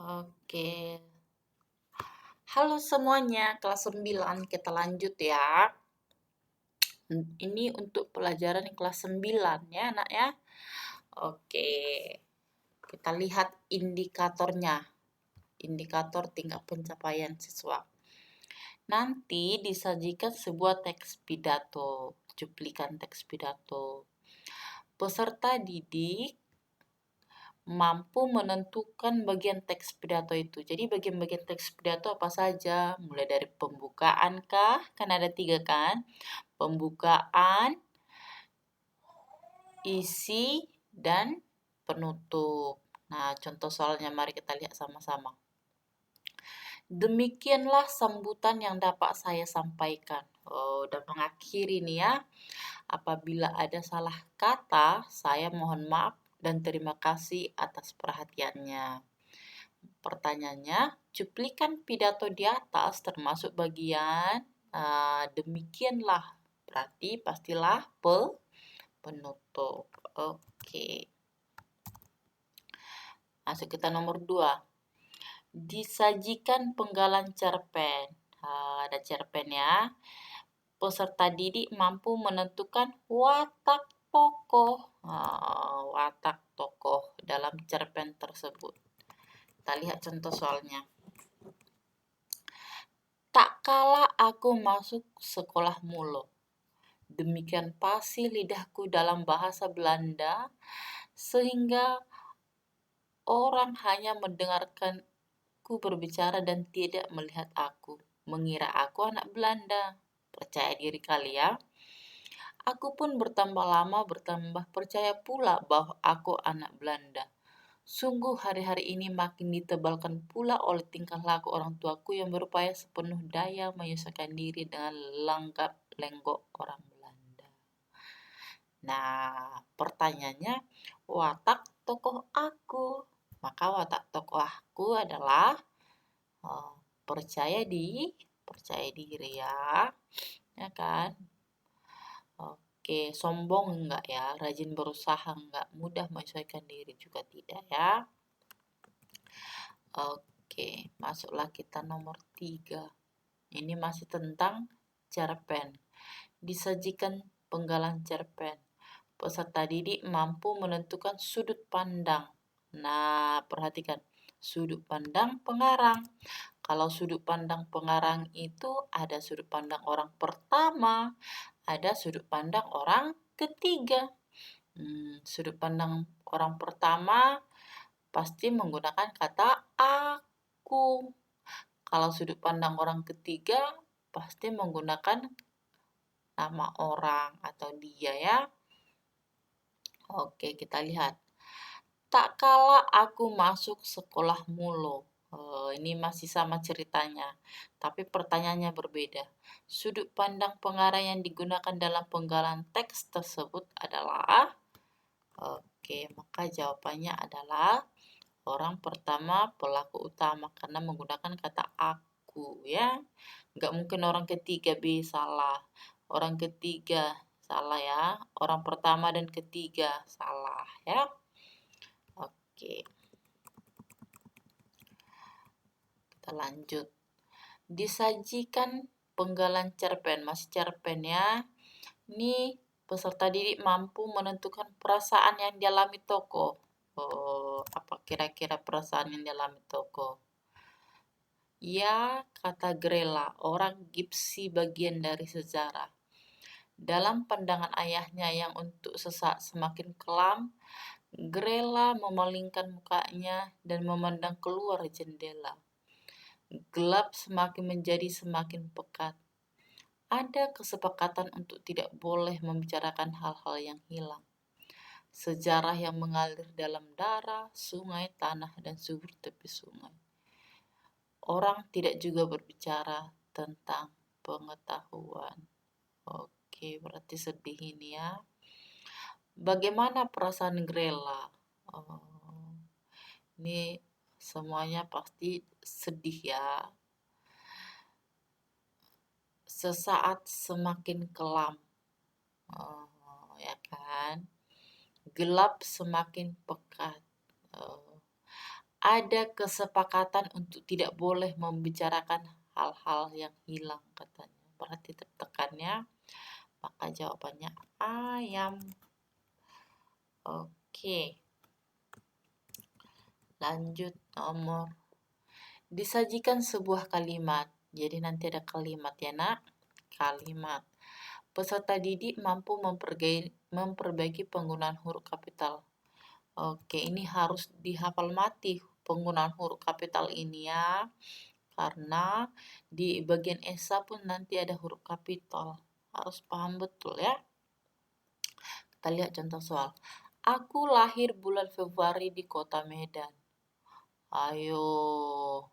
Oke. Halo semuanya, kelas 9 kita lanjut ya. Ini untuk pelajaran kelas 9 ya, Nak ya. Oke. Kita lihat indikatornya. Indikator tingkat pencapaian siswa. Nanti disajikan sebuah teks pidato, cuplikan teks pidato. Peserta didik mampu menentukan bagian teks pidato itu. Jadi bagian-bagian teks pidato apa saja? Mulai dari pembukaan kah? Kan ada 3 kan? Pembukaan, isi, dan penutup. Nah, contoh soalnya mari kita lihat sama-sama. Demikianlah sambutan yang dapat saya sampaikan. Oh, udah mengakhiri nih ya. Apabila ada salah kata, saya mohon maaf dan terima kasih atas perhatiannya. Pertanyaannya, cuplikan pidato di atas termasuk bagian demikianlah. Berarti pastilah penutup. Oke. Masuk kita nomor 2. Disajikan penggalan cerpen. Ada cerpen ya. Peserta didik mampu menentukan watak tokoh. Watak tokoh dalam cerpen tersebut. Kita lihat contoh soalnya. Tak kala aku masuk sekolah mulu. Demikian fasih lidahku dalam bahasa Belanda, sehingga orang hanya mendengarkanku berbicara dan tidak melihat aku. Mengira aku anak Belanda. Percaya diri kali ya. Aku pun bertambah lama bertambah percaya pula bahwa aku anak Belanda. Sungguh hari-hari ini makin ditebalkan pula oleh tingkah laku orang tuaku yang berupaya sepenuh daya menyelesaikan diri dengan langgap lenggok orang Belanda. Nah, pertanyaannya, watak tokoh aku. Maka watak tokoh aku adalah percaya diri ya. Ya kan? Oke, sombong enggak ya, rajin berusaha enggak, mudah menyesuaikan diri juga tidak ya. Oke, masuklah kita nomor 3. Ini masih tentang cerpen. Disajikan penggalan cerpen. Peserta didik mampu menentukan sudut pandang. Nah, perhatikan. Sudut pandang pengarang. Kalau sudut pandang pengarang itu ada sudut pandang orang pertama, ada sudut pandang orang ketiga. Sudut pandang orang pertama pasti menggunakan kata aku. Kalau sudut pandang orang ketiga pasti menggunakan nama orang atau dia ya. Oke, kita lihat. Tak kala aku masuk sekolah mulu. Ini masih sama ceritanya, tapi pertanyaannya berbeda. Sudut pandang pengarang yang digunakan dalam penggalan teks tersebut adalah, oke, maka jawabannya adalah orang pertama pelaku utama karena menggunakan kata aku ya. Nggak mungkin orang ketiga salah. Orang ketiga salah ya. Orang pertama dan ketiga salah ya. Oke. Kita lanjut. Disajikan penggalan cerpen. Masih cerpen ya. Ini peserta didik mampu menentukan perasaan yang dialami tokoh. Apa kira-kira perasaan yang dialami tokoh? Ya, kata Grela, orang Gipsi bagian dari sejarah. Dalam pandangan ayahnya yang untuk sesaat semakin kelam, Grela memalingkan mukanya dan memandang keluar jendela. Gelap semakin menjadi semakin pekat. Ada kesepakatan untuk tidak boleh membicarakan hal-hal yang hilang. Sejarah yang mengalir dalam darah, sungai, tanah, dan subur tepi sungai. Orang tidak juga berbicara tentang pengetahuan. Oke, berarti sedih ini ya. Bagaimana perasaan Grela? Ini semuanya pasti sedih ya. Sesaat semakin kelam. Ya kan? Gelap semakin pekat. ada kesepakatan untuk tidak boleh membicarakan hal-hal yang hilang katanya. Berarti tertekannya, maka jawabannya ayam. Oke. Lanjut nomor. Disajikan sebuah kalimat. Jadi nanti ada kalimat ya nak. Kalimat. Peserta didik mampu memperbaiki penggunaan huruf kapital. Oke, ini harus dihafal mati penggunaan huruf kapital ini ya. Karena di bagian esa pun nanti ada huruf kapital. Harus paham betul ya. Kita lihat contoh soal. Aku lahir bulan Februari di kota Medan. Ayo.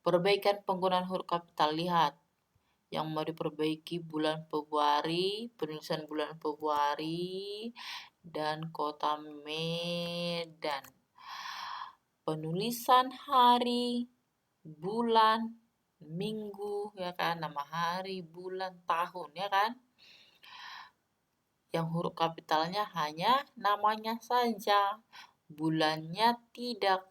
Perbaikan penggunaan huruf kapital. Lihat. Yang mau diperbaiki bulan Februari, penulisan bulan Februari, dan kota Medan. Penulisan hari, bulan, minggu, ya kan? Nama hari, bulan, tahun, ya kan? Yang huruf kapitalnya hanya namanya saja, bulannya tidak.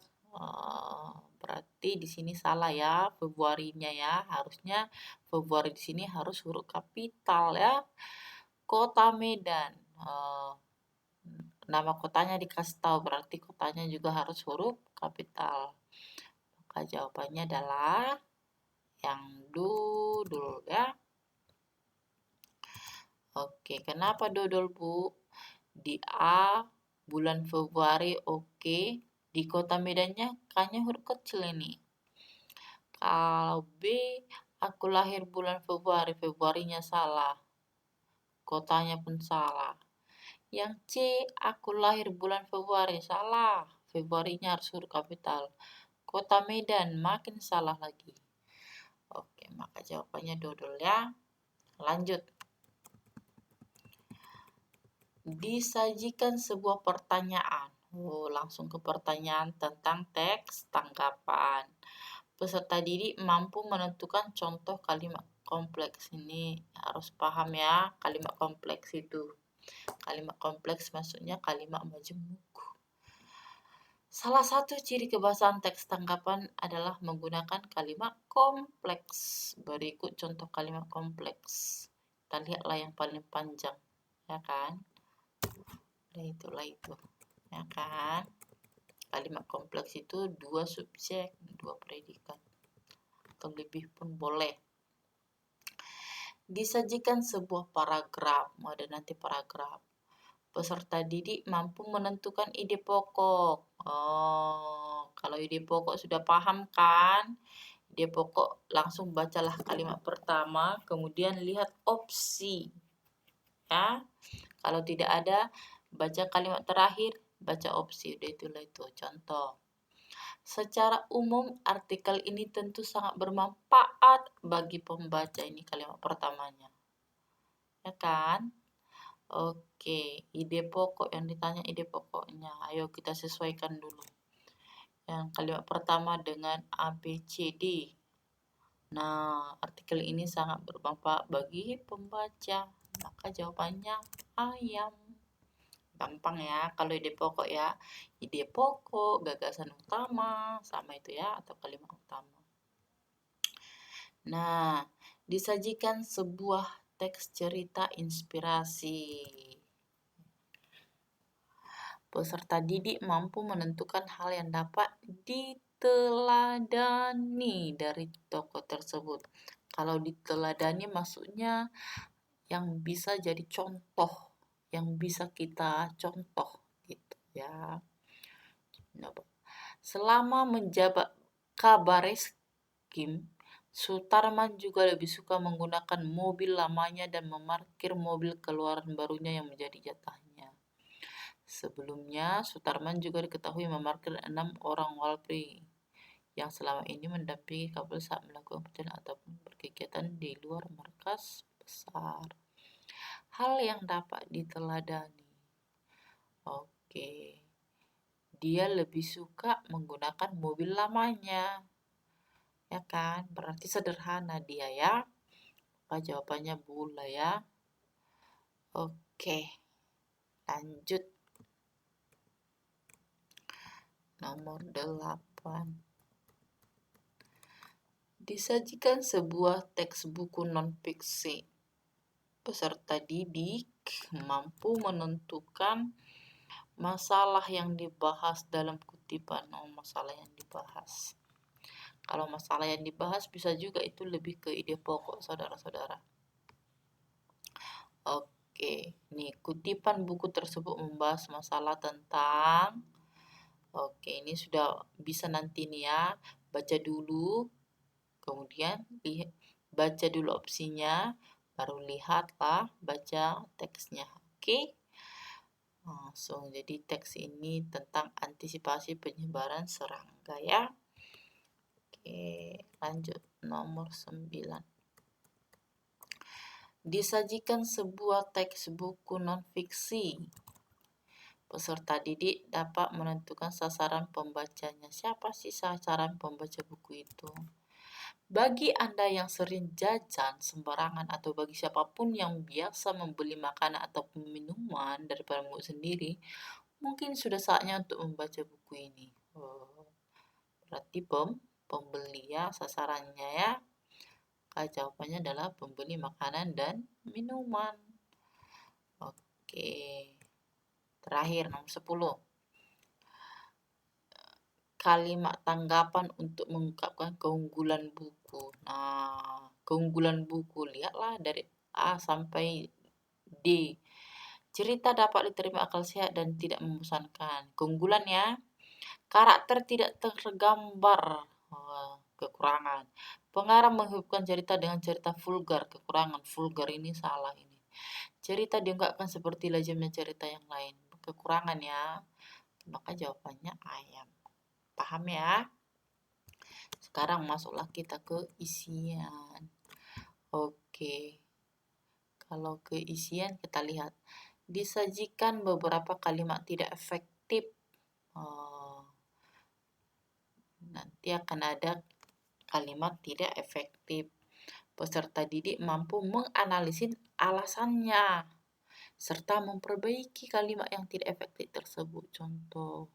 Berarti di sini salah ya, Februarinya ya. Harusnya Februari di sini harus huruf kapital ya. Kota Medan. Nama kotanya dikasih tahu, berarti kotanya juga harus huruf kapital. Maka jawabannya adalah yang dodol ya. Oke, kenapa dodol Bu? Di A bulan Februari oke. Di kota Medannya kayaknya huruf kecil ini. Kalau B, aku lahir bulan Februari, Februarinya salah. Kotanya pun salah. Yang C, aku lahir bulan Februari, salah. Februarinya harus huruf kapital. Kota Medan, makin salah lagi. Oke, maka jawabannya dodol ya. Lanjut. Disajikan sebuah pertanyaan. Langsung ke pertanyaan tentang teks tanggapan. Peserta didik mampu menentukan contoh kalimat kompleks. Ini harus paham ya, kalimat kompleks itu. Kalimat kompleks maksudnya kalimat majemuk. Salah satu ciri kebahasan teks tanggapan adalah menggunakan kalimat kompleks. Berikut contoh kalimat kompleks. Kita lihatlah yang paling panjang, ya kan? Itulah itu, ya kan? Kalimat kompleks itu 2 subjek, 2 predikat. Atau lebih pun boleh. Disajikan sebuah paragraf, ada nanti paragraf. Peserta didik mampu menentukan ide pokok. Kalau ide pokok sudah paham kan? Ide pokok langsung bacalah kalimat pertama, kemudian lihat opsi. Ya. Kalau tidak ada, baca kalimat terakhir, baca opsi. Udah itulah itu contoh. Secara umum, artikel ini tentu sangat bermanfaat bagi pembaca. Ini kalimat pertamanya. Ya kan? Oke, ide pokok yang ditanya ide pokoknya. Ayo kita sesuaikan dulu. Yang kalimat pertama dengan ABCD. Nah, artikel ini sangat bermanfaat bagi pembaca. Maka jawabannya ayam. Gampang ya, kalau ide pokok ya. Ide pokok, gagasan utama, sama itu ya, atau kalimat utama. Nah, disajikan sebuah teks cerita inspirasi. Peserta didik mampu menentukan hal yang dapat diteladani dari tokoh tersebut. Kalau diteladani maksudnya yang bisa jadi contoh, yang bisa kita contoh gitu ya. Selama menjabat Kabareskrim, Sutarman juga lebih suka menggunakan mobil lamanya dan memarkir mobil keluaran barunya yang menjadi jatahnya. Sebelumnya, Sutarman juga diketahui memarkir 6 orang walpri yang selama ini mendampingi kabel saat melakukan perjalanan ataupun berkegiatan di luar markas besar. Hal yang dapat diteladani. Oke. Dia lebih suka menggunakan mobil lamanya. Ya kan? Berarti sederhana dia ya. Maka jawabannya bula ya. Oke. Lanjut. Nomor 8. Disajikan sebuah teks buku non-fiksi. Peserta didik mampu menentukan masalah yang dibahas dalam kutipan. Masalah yang dibahas. Kalau masalah yang dibahas bisa juga itu lebih ke ide pokok, saudara-saudara. Oke, nih kutipan buku tersebut membahas masalah tentang. Oke, ini sudah bisa nanti nih ya, baca dulu, kemudian baca dulu opsinya, baru lihatlah baca teksnya. Oke, langsung. Jadi teks ini tentang antisipasi penyebaran serangga ya. Oke, lanjut nomor 9. Disajikan sebuah teks buku non-fiksi. Peserta didik dapat menentukan sasaran pembacanya. Siapa sih sasaran pembaca buku itu? Bagi Anda yang sering jajan sembarangan atau bagi siapapun yang biasa membeli makanan atau minuman daripada mood sendiri, mungkin sudah saatnya untuk membaca buku ini. Berarti pembeli ya sasarannya ya. Jawabannya adalah pembeli makanan dan minuman. Oke. Terakhir nomor 10. Kalimat tanggapan untuk mengungkapkan keunggulan buku. Nah, keunggulan buku lihatlah dari A sampai D. Cerita dapat diterima akal sehat dan tidak membosankan. Keunggulannya, karakter tidak tergambar. Kekurangan. Pengarang menghubungkan cerita dengan cerita vulgar. Kekurangan. Vulgar ini salah ini. Cerita diungkapkan seperti lazimnya cerita yang lain. Kekurangan ya. Maka jawabannya ayam. Paham ya? Sekarang masuklah kita ke isian. Oke. Kalau ke isian kita lihat. Disajikan beberapa kalimat tidak efektif. Nanti akan ada kalimat tidak efektif. Peserta didik mampu menganalisis alasannya serta memperbaiki kalimat yang tidak efektif tersebut. Contoh.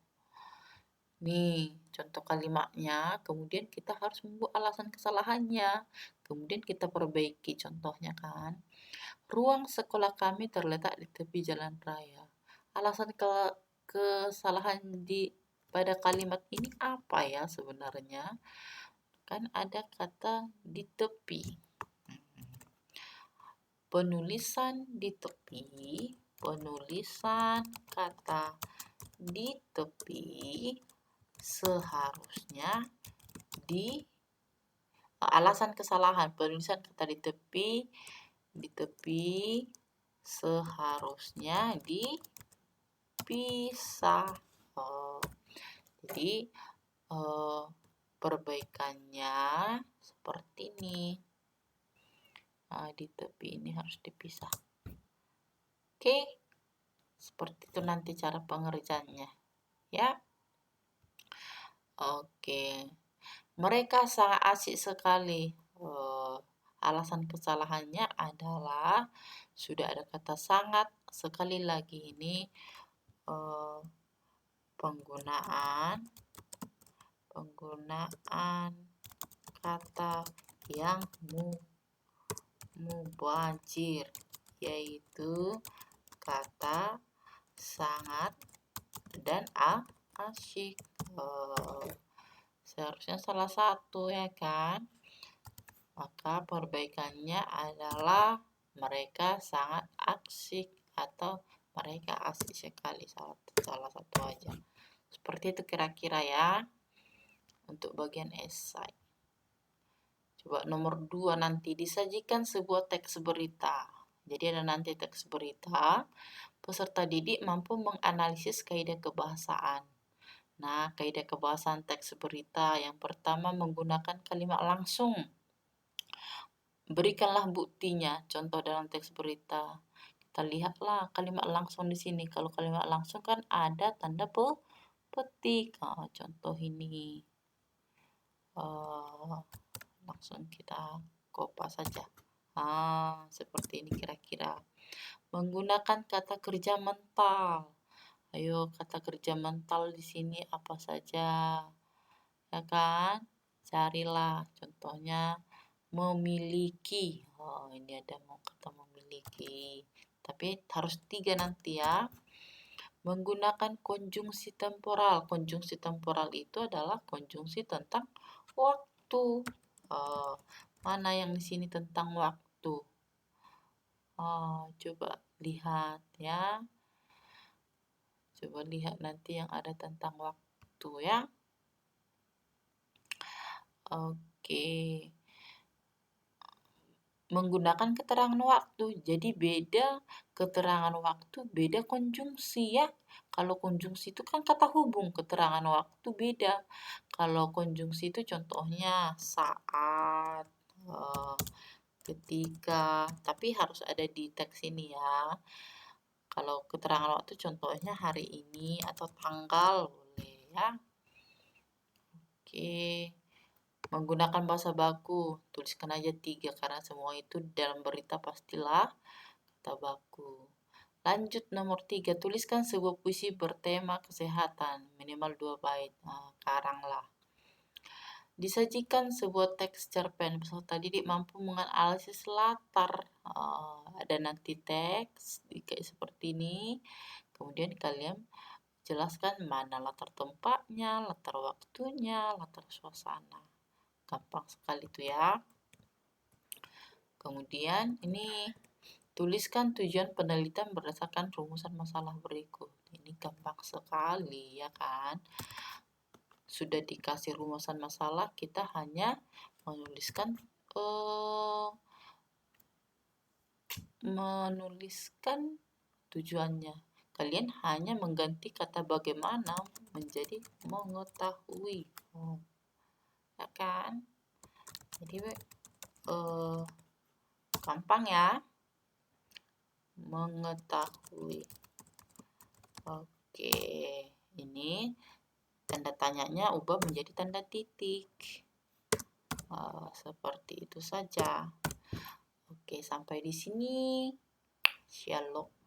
Nih, contoh kalimatnya, kemudian kita harus membuat alasan kesalahannya. Kemudian kita perbaiki contohnya kan. Ruang sekolah kami terletak di tepi jalan raya. Alasan kesalahan pada kalimat ini apa ya sebenarnya? Kan ada kata di tepi. Penulisan di tepi, penulisan kata di tepi seharusnya alasan kesalahan penulisan kata di tepi seharusnya dipisah. Jadi perbaikannya seperti ini. Di tepi ini harus dipisah. Oke, seperti itu nanti cara pengerjaannya ya. Oke, mereka sangat asik sekali. Alasan kesalahannya adalah sudah ada kata sangat. Sekali lagi ini penggunaan kata yang mubazir, yaitu kata sangat dan asyik. Seharusnya salah satu ya kan. Maka perbaikannya adalah mereka sangat asyik atau mereka asik sekali, salah satu aja. Seperti itu kira-kira ya untuk bagian esai. Coba nomor 2 nanti disajikan sebuah teks berita. Jadi ada nanti teks berita, peserta didik mampu menganalisis kaidah kebahasaan. Nah, kaidah kebahasaan teks berita yang pertama menggunakan kalimat langsung. Berikanlah buktinya, contoh dalam teks berita. Kita lihatlah kalimat langsung di sini. Kalau kalimat langsung kan ada tanda petik. Contoh ini. Langsung kita kopas saja. Seperti ini kira-kira. Menggunakan kata kerja mental. Ayo, kata kerja mental di sini apa saja, ya kan? Carilah. Contohnya memiliki. Oh, ini ada mau kata memiliki. Tapi harus 3 nanti ya. Menggunakan konjungsi temporal. Konjungsi temporal itu adalah konjungsi tentang waktu. Mana yang di sini tentang waktu? Coba lihat ya. Coba lihat nanti yang ada tentang waktu ya. Oke. Menggunakan keterangan waktu. Jadi beda keterangan waktu, beda konjungsi ya. Kalau konjungsi itu kan kata hubung, keterangan waktu beda. Kalau konjungsi itu contohnya saat, ketika, tapi harus ada di teks ini ya. Kalau keterangan waktu contohnya hari ini atau tanggal boleh ya. Oke. Menggunakan bahasa baku, tuliskan aja 3 karena semua itu dalam berita pastilah kata baku. Lanjut nomor 3, tuliskan sebuah puisi bertema kesehatan, minimal 2 bait. Karanglah. Disajikan sebuah teks cerpen, peserta didik mampu menganalisis latar. Ada nanti teks kayak seperti ini. Kemudian kalian jelaskan mana latar tempatnya, latar waktunya, latar suasana. Gampang sekali itu ya. Kemudian ini tuliskan tujuan penelitian berdasarkan rumusan masalah berikut. Ini gampang sekali ya kan. Sudah dikasih rumusan masalah, kita hanya menuliskan tujuannya. Kalian hanya mengganti kata bagaimana menjadi mengetahui. Ya kan? Jadi gampang ya. Mengetahui. Oke, ini tanda tanyanya ubah menjadi tanda titik. Seperti itu saja. Oke, sampai di sini. Shalom.